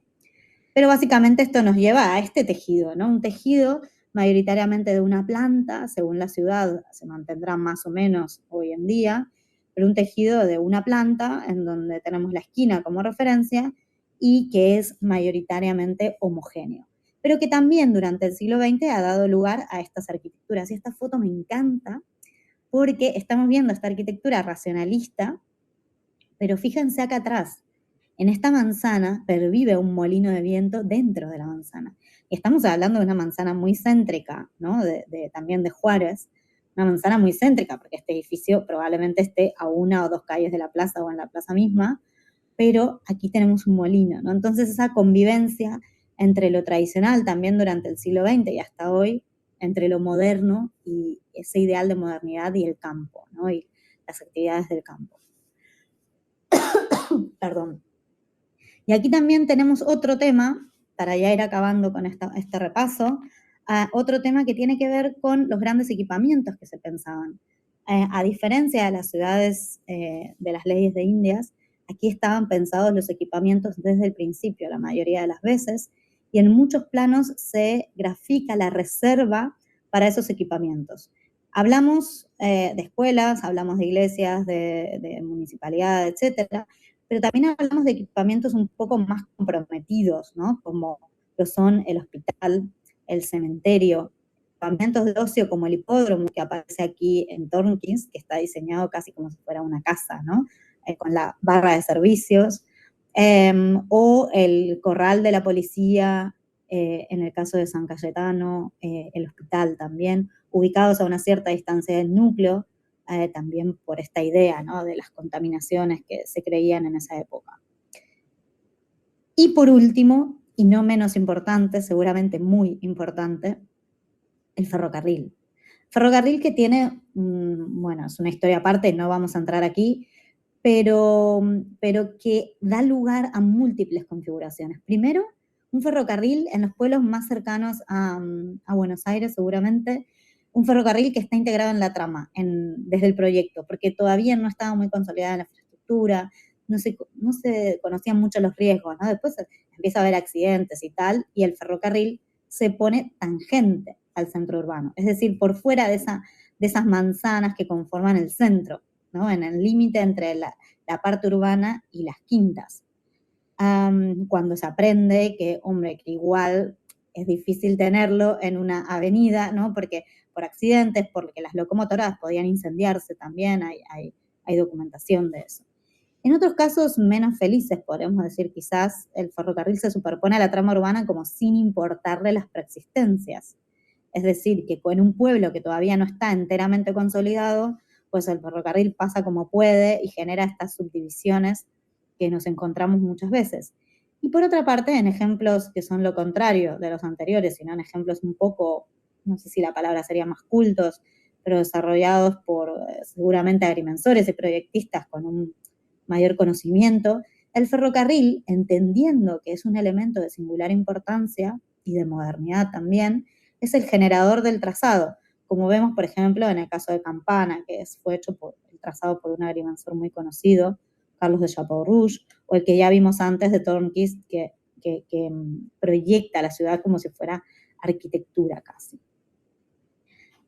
Pero básicamente esto nos lleva a este tejido, ¿no? Un tejido mayoritariamente de una planta, según la ciudad se mantendrá más o menos hoy en día, pero un tejido de una planta en donde tenemos la esquina como referencia y que es mayoritariamente homogéneo, pero que también durante el siglo XX ha dado lugar a estas arquitecturas. Y esta foto me encanta porque estamos viendo esta arquitectura racionalista, pero fíjense acá atrás, en esta manzana pervive un molino de viento dentro de la manzana. Y estamos hablando de una manzana muy céntrica, ¿no? También de Juárez, una manzana muy céntrica, porque este edificio probablemente esté a 1 o 2 calles de la plaza o en la plaza misma, pero aquí tenemos un molino, ¿no? Entonces esa convivencia entre lo tradicional también durante el siglo XX y hasta hoy, entre lo moderno y ese ideal de modernidad y el campo, ¿no? Y las actividades del campo. Perdón. Y aquí también tenemos otro tema, para ya ir acabando con este repaso, otro tema que tiene que ver con los grandes equipamientos que se pensaban. A diferencia de las ciudades de las leyes de Indias, aquí estaban pensados los equipamientos desde el principio, la mayoría de las veces, y en muchos planos se grafica la reserva para esos equipamientos. Hablamos de escuelas, hablamos de iglesias, de municipalidad, etcétera, pero también hablamos de equipamientos un poco más comprometidos, ¿no? Como lo son el hospital, el cementerio, equipamientos de ocio como el hipódromo que aparece aquí en Tornquist, que está diseñado casi como si fuera una casa, ¿no? Con la barra de servicios, o el corral de la policía, en el caso de San Cayetano, el hospital también, ubicados a una cierta distancia del núcleo, también por esta idea, ¿no? De las contaminaciones que se creían en esa época. Y por último, y no menos importante, seguramente muy importante, el ferrocarril. Ferrocarril que tiene, bueno, es una historia aparte, no vamos a entrar aquí, pero que da lugar a múltiples configuraciones. Primero, un ferrocarril en los pueblos más cercanos a Buenos Aires, seguramente, un ferrocarril que está integrado en la trama, desde el proyecto, porque todavía no estaba muy consolidada la infraestructura, no se conocían mucho los riesgos, ¿no? Después empieza a haber accidentes y tal, y el ferrocarril se pone tangente al centro urbano, es decir, por fuera de esas manzanas que conforman el centro, ¿no? En el límite entre la parte urbana y las quintas. Cuando se aprende que, hombre, que igual es difícil tenerlo en una avenida, ¿no? Porque por accidentes, porque las locomotoras podían incendiarse también, hay documentación de eso. En otros casos menos felices, podríamos decir, quizás el ferrocarril se superpone a la trama urbana como sin importarle las preexistencias. Es decir, que en un pueblo que todavía no está enteramente consolidado, pues el ferrocarril pasa como puede y genera estas subdivisiones que nos encontramos muchas veces. Y por otra parte, en ejemplos que son lo contrario de los anteriores, sino en ejemplos un poco, no sé si la palabra sería más cultos, pero desarrollados por seguramente agrimensores y proyectistas con un mayor conocimiento, el ferrocarril, entendiendo que es un elemento de singular importancia y de modernidad también, es el generador del trazado, como vemos, por ejemplo, en el caso de Campana, que fue hecho el trazado por un agrimensor muy conocido, Carlos de Chapeau-Rouge, o el que ya vimos antes de Tornquist, que proyecta la ciudad como si fuera arquitectura casi.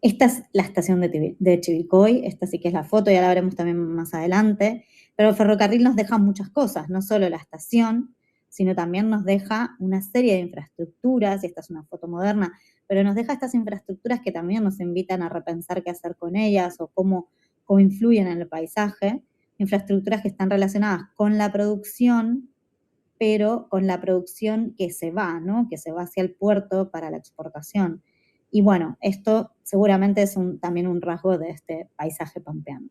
Esta es la estación de Chivilcoy, esta sí que es la foto, ya la veremos también más adelante. Pero el ferrocarril nos deja muchas cosas, no solo la estación, sino también nos deja una serie de infraestructuras, y esta es una foto moderna, pero nos deja estas infraestructuras que también nos invitan a repensar qué hacer con ellas o cómo influyen en el paisaje, infraestructuras que están relacionadas con la producción, pero con la producción que se va, ¿no? Que se va hacia el puerto para la exportación. Y bueno, esto seguramente es también un rasgo de este paisaje pampeano.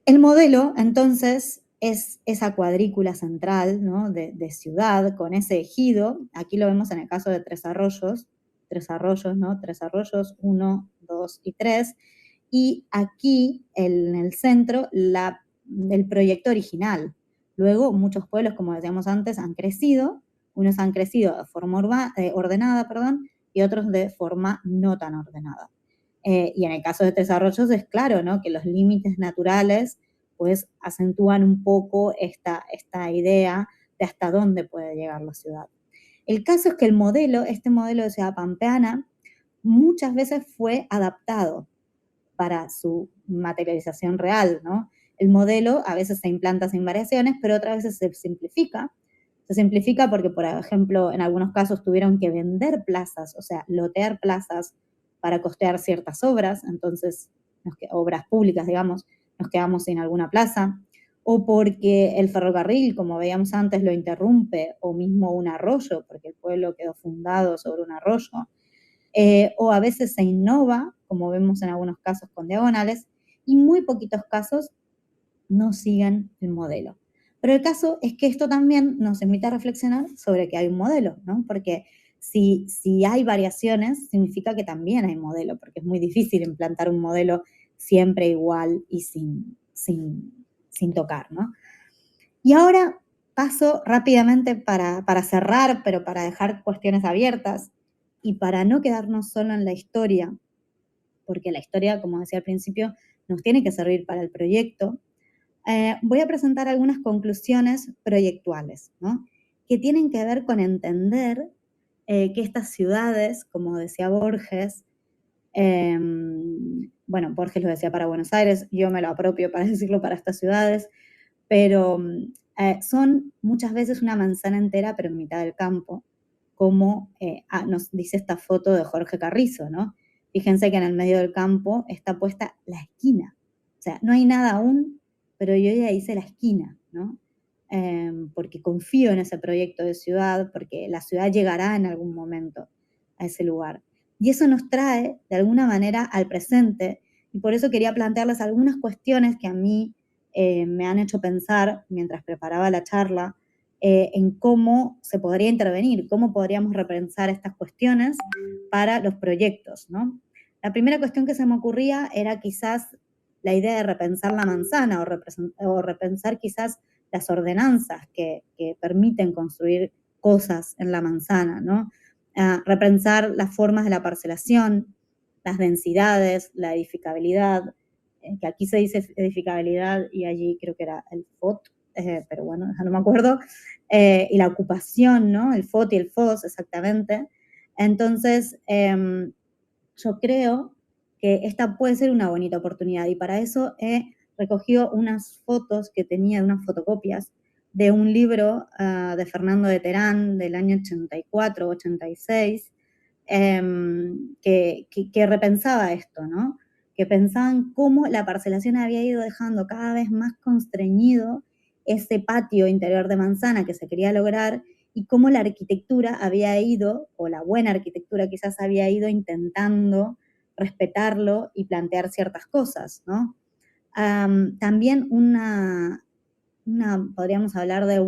El modelo, entonces, es esa cuadrícula central, ¿no? de ciudad con ese ejido. Aquí lo vemos en el caso de Tres Arroyos, ¿no? Tres Arroyos, 1, 2 y 3. Y aquí, en el centro, el proyecto original. Luego, muchos pueblos, como decíamos antes, han crecido. Unos han crecido de forma ordenada, y otros de forma no tan ordenada. Y en el caso de Tres Arroyos es claro, ¿no? Que los límites naturales pues acentúan un poco esta idea de hasta dónde puede llegar la ciudad. El caso es que este modelo de ciudad pampeana, muchas veces fue adaptado para su materialización real, ¿no? El modelo a veces se implanta sin variaciones, pero otras veces se simplifica. Se simplifica porque, por ejemplo, en algunos casos tuvieron que vender plazas, o sea, lotear plazas para costear ciertas obras, entonces, obras públicas, digamos, nos quedamos sin alguna plaza, o porque el ferrocarril, como veíamos antes, lo interrumpe, o mismo un arroyo, porque el pueblo quedó fundado sobre un arroyo, o a veces se innova, como vemos en algunos casos con diagonales, y muy poquitos casos no siguen el modelo. Pero el caso es que esto también nos invita a reflexionar sobre que hay un modelo, ¿no? Porque si hay variaciones, significa que también hay modelo, porque es muy difícil implantar un modelo siempre igual y sin tocar, ¿no? Y ahora paso rápidamente para cerrar, pero para dejar cuestiones abiertas y para no quedarnos solo en la historia, porque la historia, como decía al principio, nos tiene que servir para el proyecto. Voy a presentar algunas conclusiones proyectuales, ¿no? Que tienen que ver con entender que estas ciudades, como decía Borges, bueno, Borges lo decía para Buenos Aires, yo me lo apropio para decirlo para estas ciudades, pero son muchas veces una manzana entera, pero en mitad del campo, como nos dice esta foto de Jorge Carrizo, ¿no? Fíjense que en el medio del campo está puesta la esquina. O sea, no hay nada aún, pero yo ya hice la esquina, ¿no? Porque confío en ese proyecto de ciudad, porque la ciudad llegará en algún momento a ese lugar. Y eso nos trae, de alguna manera, al presente, y por eso quería plantearles algunas cuestiones que a mí me han hecho pensar, mientras preparaba la charla, en cómo se podría intervenir, cómo podríamos repensar estas cuestiones para los proyectos, ¿no? La primera cuestión que se me ocurría era quizás la idea de repensar la manzana o repensar quizás las ordenanzas que permiten construir cosas en la manzana, ¿no? Repensar las formas de la parcelación, las densidades, la edificabilidad, que aquí se dice edificabilidad y allí creo que era el FOT, pero bueno, ya no me acuerdo, y la ocupación, ¿no? El FOT y el FOS, exactamente. Entonces, yo creo que esta puede ser una bonita oportunidad y para eso he recogido unas fotos que tenía, unas fotocopias de un libro de Fernando de Terán del año 84, 86, que repensaba esto, ¿no? Que pensaban cómo la parcelación había ido dejando cada vez más constreñido ese patio interior de manzana que se quería lograr y cómo la arquitectura había ido, o la buena arquitectura quizás había ido intentando respetarlo y plantear ciertas cosas, ¿no? También podríamos hablar de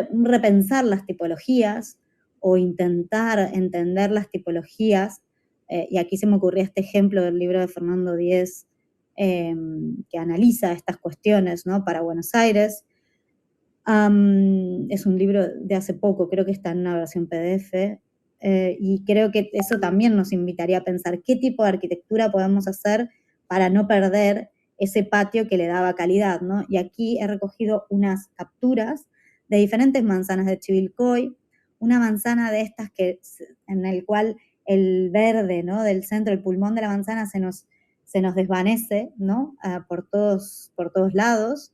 repensar las tipologías o intentar entender las tipologías, y aquí se me ocurría este ejemplo del libro de Fernando Díez, que analiza estas cuestiones, ¿no? Para Buenos Aires. Es un libro de hace poco, creo que está en una versión PDF, y creo que eso también nos invitaría a pensar qué tipo de arquitectura podemos hacer para no perder ese patio que le daba calidad, ¿no? Y aquí he recogido unas capturas de diferentes manzanas de Chivilcoy, una manzana de estas en el cual el verde, ¿no? Del centro, el pulmón de la manzana se se nos desvanece, ¿no? Por todos lados.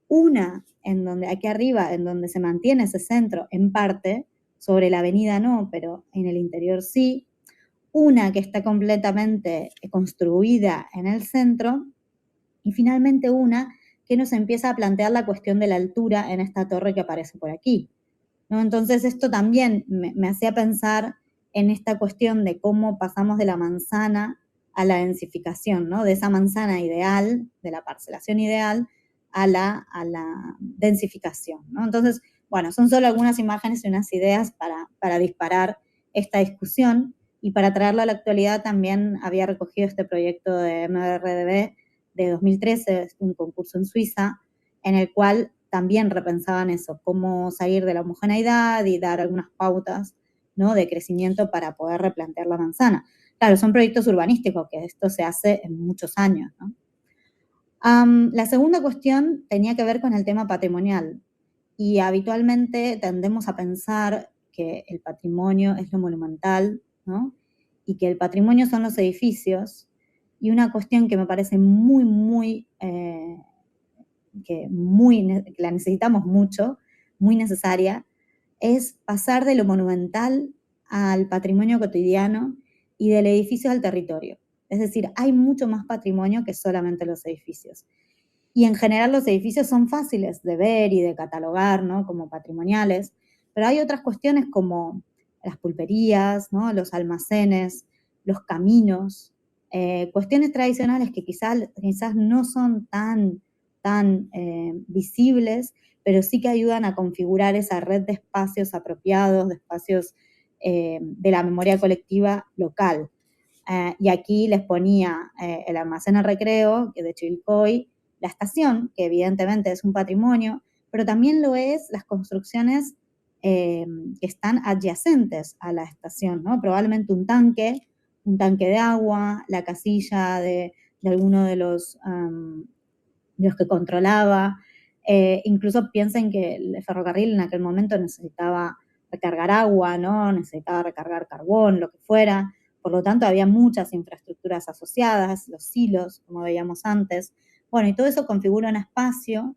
Una en donde, aquí arriba, en donde se mantiene ese centro en parte, sobre la avenida no, pero en el interior sí. Una que está completamente construida en el centro, y finalmente una que nos empieza a plantear la cuestión de la altura en esta torre que aparece por aquí, ¿no? Entonces esto también me hacía pensar en esta cuestión de cómo pasamos de la manzana a la densificación, ¿no? De esa manzana ideal, de la parcelación ideal, a la densificación, ¿no? Entonces, bueno, son solo algunas imágenes y unas ideas para disparar esta discusión, y para traerlo a la actualidad también había recogido este proyecto de MRDB de 2013, un concurso en Suiza, en el cual también repensaban eso, cómo salir de la homogeneidad y dar algunas pautas, ¿no?, de crecimiento para poder replantear la manzana. Claro, son proyectos urbanísticos, que esto se hace en muchos años, ¿no? La segunda cuestión tenía que ver con el tema patrimonial, y habitualmente tendemos a pensar que el patrimonio es lo monumental, ¿no?, y que el patrimonio son los edificios, y una cuestión que me parece que la necesitamos mucho, muy necesaria, es pasar de lo monumental al patrimonio cotidiano y del edificio al territorio. Es decir, hay mucho más patrimonio que solamente los edificios. Y en general los edificios son fáciles de ver y de catalogar, ¿no?, como patrimoniales, pero hay otras cuestiones como las pulperías, ¿no?, los almacenes, los caminos, cuestiones tradicionales que quizás no son tan visibles, pero sí que ayudan a configurar esa red de espacios apropiados, de espacios de la memoria colectiva local. Y aquí les ponía el almacén al recreo, que es de Chivilcoy, la estación, que evidentemente es un patrimonio, pero también lo es las construcciones que están adyacentes a la estación, ¿no? Probablemente un tanque de agua, la casilla de alguno de los que controlaba. Incluso piensen que el ferrocarril en aquel momento necesitaba recargar agua, ¿no?, necesitaba recargar carbón, lo que fuera. Por lo tanto, había muchas infraestructuras asociadas, los silos, como veíamos antes. Bueno, y todo eso configura un espacio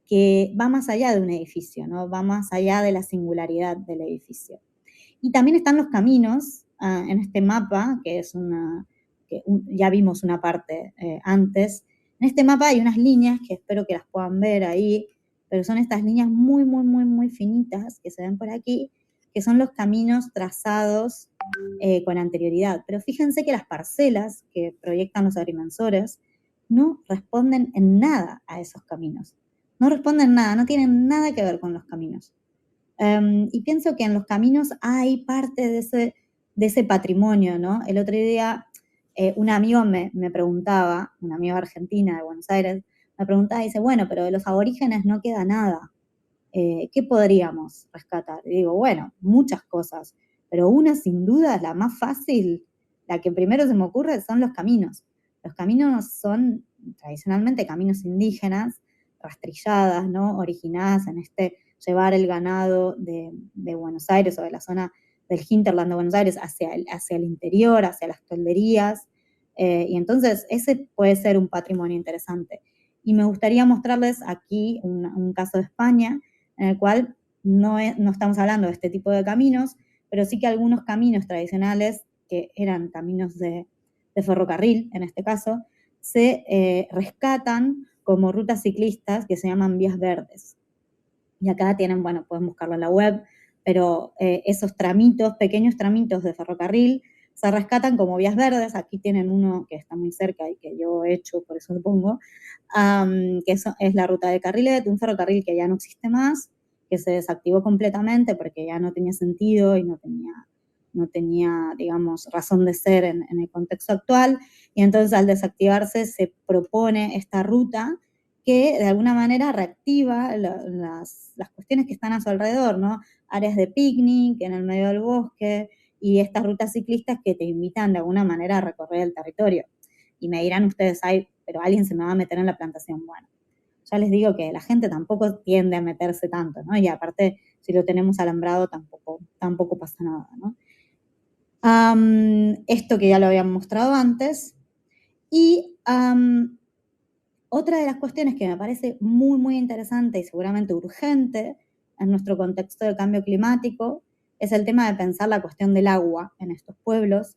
que va más allá de un edificio, ¿no?, va más allá de la singularidad del edificio. Y también están los caminos en este mapa, que es ya vimos una parte antes. En este mapa hay unas líneas que espero que las puedan ver ahí, pero son estas líneas muy finitas que se ven por aquí, que son los caminos trazados con anterioridad. Pero fíjense que las parcelas que proyectan los agrimensores no responden en nada a esos caminos. No responden nada, no tienen nada que ver con los caminos. Y pienso que en los caminos hay parte de ese patrimonio, ¿no? El otro día un amigo me preguntaba, un amigo argentino de Buenos Aires, me preguntaba y dice, bueno, pero de los aborígenes no queda nada. ¿Qué podríamos rescatar? Y digo, bueno, muchas cosas, pero una sin duda, la más fácil, la que primero se me ocurre, son los caminos. Los caminos son tradicionalmente caminos indígenas, rastrilladas, ¿no?, originadas en llevar el ganado de Buenos Aires o de la zona del hinterland de Buenos Aires hacia el interior, hacia las tolderías, y entonces ese puede ser un patrimonio interesante. Y me gustaría mostrarles aquí un caso de España, en el cual no estamos hablando de este tipo de caminos, pero sí que algunos caminos tradicionales, que eran caminos de ferrocarril, en este caso, se rescatan como rutas ciclistas que se llaman vías verdes. Y acá tienen, bueno, pueden buscarlo en la web, pero esos tramitos, pequeños tramitos de ferrocarril, se rescatan como vías verdes. Aquí tienen uno que está muy cerca y que yo he hecho, por eso lo pongo, que es la ruta de Carrilet, un ferrocarril que ya no existe más, que se desactivó completamente porque ya no tenía sentido y no tenía, digamos, razón de ser en el contexto actual. Y entonces al desactivarse se propone esta ruta que de alguna manera reactiva las cuestiones que están a su alrededor, ¿no? Áreas de picnic en el medio del bosque y estas rutas ciclistas que te invitan de alguna manera a recorrer el territorio. Y me dirán ustedes, ay, pero alguien se me va a meter en la plantación. Bueno, ya les digo que la gente tampoco tiende a meterse tanto, ¿no? Y aparte, si lo tenemos alambrado, tampoco pasa nada, ¿no? Esto que ya lo habían mostrado antes. Y Otra de las cuestiones que me parece muy, muy interesante y seguramente urgente en nuestro contexto de cambio climático es el tema de pensar la cuestión del agua en estos pueblos.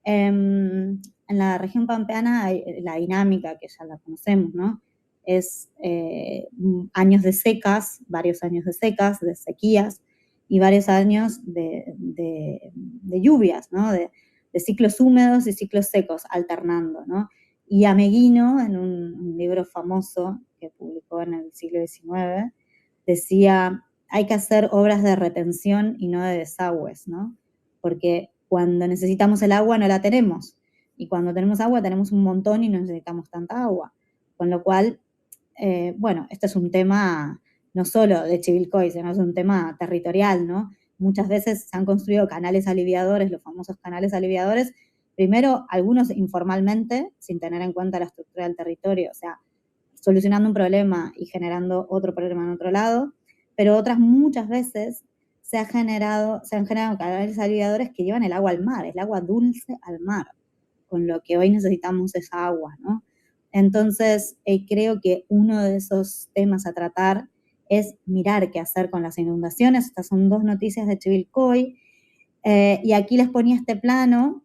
En la región pampeana hay la dinámica, que ya la conocemos, ¿no? Es años de secas, varios años de secas, de sequías, y varios años de lluvias, ¿no? De ciclos húmedos y ciclos secos, alternando, ¿no? Y Ameghino, en un libro famoso que publicó en el siglo XIX, decía, hay que hacer obras de retención y no de desagües, ¿no? Porque cuando necesitamos el agua no la tenemos, y cuando tenemos agua tenemos un montón y no necesitamos tanta agua. Con lo cual, bueno, este es un tema no solo de Chivilcoy, sino es un tema territorial, ¿no? Muchas veces se han construido canales aliviadores, los famosos canales aliviadores, primero algunos informalmente, sin tener en cuenta la estructura del territorio, o sea, solucionando un problema y generando otro problema en otro lado, pero otras muchas veces se han generado canales aliviadores que llevan el agua al mar, el agua dulce al mar, con lo que hoy necesitamos esa agua, ¿no? Entonces, creo que uno de esos temas a tratar es mirar qué hacer con las inundaciones. Estas son 2 noticias de Chivilcoy, y aquí les ponía este plano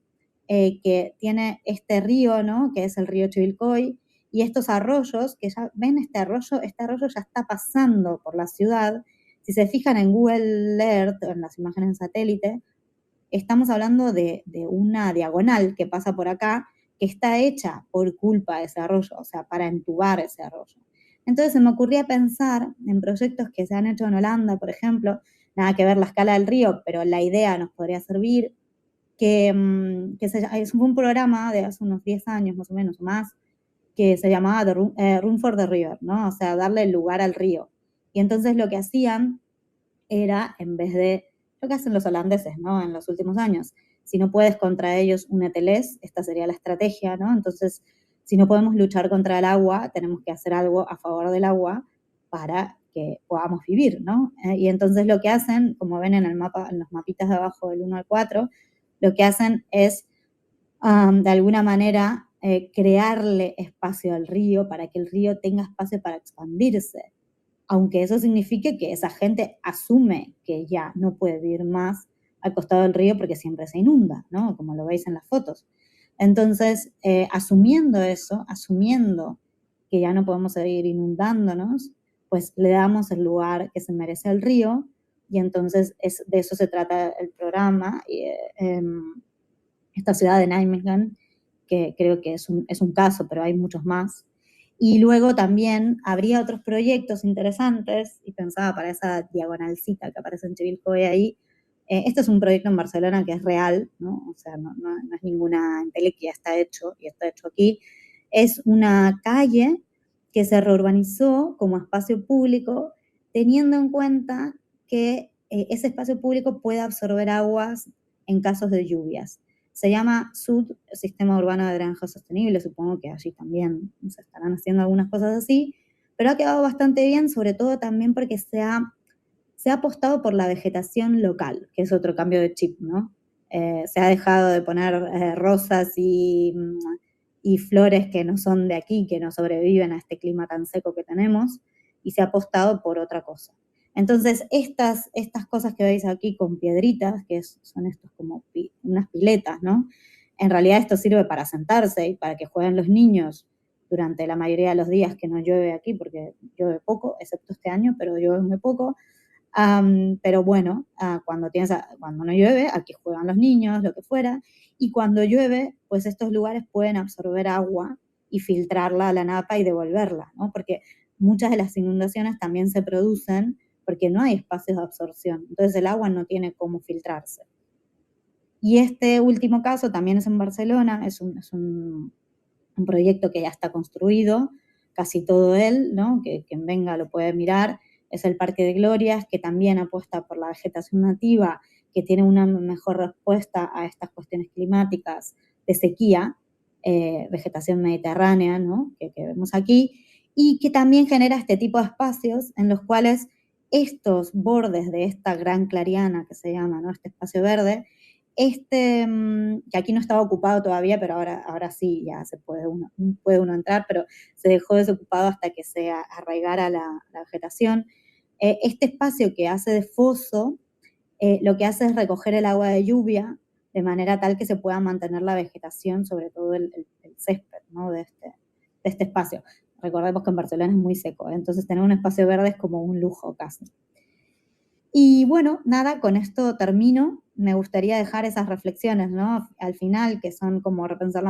que tiene este río, ¿no? Que es el río Chivilcoy, y estos arroyos, que ya ven este arroyo ya está pasando por la ciudad. Si se fijan en Google Earth, en las imágenes de satélite, estamos hablando de una diagonal que pasa por acá, que está hecha por culpa de ese arroyo, o sea, para entubar ese arroyo. Entonces se me ocurría pensar en proyectos que se han hecho en Holanda, por ejemplo, nada que ver la escala del río, pero la idea nos podría servir, es un programa de hace unos 10 años más o menos, o más, que se llamaba Room for the River, ¿no? O sea, darle lugar al río. Y entonces lo que hacían era, en vez de lo que hacen los holandeses, ¿no? En los últimos años, si no puedes contra ellos, úneteles, esta sería la estrategia, ¿no? Entonces, si no podemos luchar contra el agua, tenemos que hacer algo a favor del agua para que podamos vivir, ¿no? Y entonces lo que hacen, como ven en el mapa, en los mapitas de abajo del 1 al 4, lo que hacen es, de alguna manera, crearle espacio al río para que el río tenga espacio para expandirse, aunque eso signifique que esa gente asume que ya no puede vivir más al costado del río porque siempre se inunda, ¿no? Como lo veis en las fotos. Entonces, asumiendo eso, asumiendo que ya no podemos seguir inundándonos, pues le damos el lugar que se merece al río, y entonces de eso se trata el programa. Esta ciudad de Nijmegen, que creo que es un caso, pero hay muchos más. Y luego también habría otros proyectos interesantes, y pensaba para esa diagonalcita que aparece en Chivilcoy ahí. Este es un proyecto en Barcelona que es real, ¿no? O sea, no es ninguna entele que ya está hecho, y está hecho aquí. Es una calle que se reurbanizó como espacio público, teniendo en cuenta que ese espacio público puede absorber aguas en casos de lluvias. Se llama SUD, Sistema Urbano de Drenaje Sostenible, supongo que allí también se estarán haciendo algunas cosas así, pero ha quedado bastante bien, sobre todo también porque se ha apostado por la vegetación local, que es otro cambio de chip, ¿no? Se ha dejado de poner rosas y flores que no son de aquí, que no sobreviven a este clima tan seco que tenemos, y se ha apostado por otra cosa. Entonces, estas cosas que veis aquí con piedritas, que son estos como unas piletas, ¿no? En realidad esto sirve para sentarse y para que jueguen los niños durante la mayoría de los días que no llueve aquí, porque llueve poco, excepto este año, pero llueve muy poco. Pero bueno, cuando no llueve, aquí juegan los niños, lo que fuera, y cuando llueve, pues estos lugares pueden absorber agua y filtrarla a la napa y devolverla, ¿no? Porque muchas de las inundaciones también se producen porque no hay espacios de absorción, entonces el agua no tiene cómo filtrarse. Y este último caso también es en Barcelona, es un proyecto que ya está construido, casi todo él, ¿no? Que quien venga lo puede mirar. Es el Parque de Glorias, que también apuesta por la vegetación nativa, que tiene una mejor respuesta a estas cuestiones climáticas de sequía, vegetación mediterránea, ¿no? Que vemos aquí, y que también genera este tipo de espacios en los cuales estos bordes de esta gran clariana que se llama, ¿no? Este espacio verde, que aquí no estaba ocupado todavía, pero ahora sí, ya puede uno entrar, pero se dejó desocupado hasta que se arraigara la vegetación. Este espacio que hace de foso, lo que hace es recoger el agua de lluvia de manera tal que se pueda mantener la vegetación, sobre todo el césped, ¿no? de este espacio. Recordemos que en Barcelona es muy seco, entonces tener un espacio verde es como un lujo casi. Y bueno, nada, con esto termino. Me gustaría dejar esas reflexiones, ¿no? Al final, que son como repensar la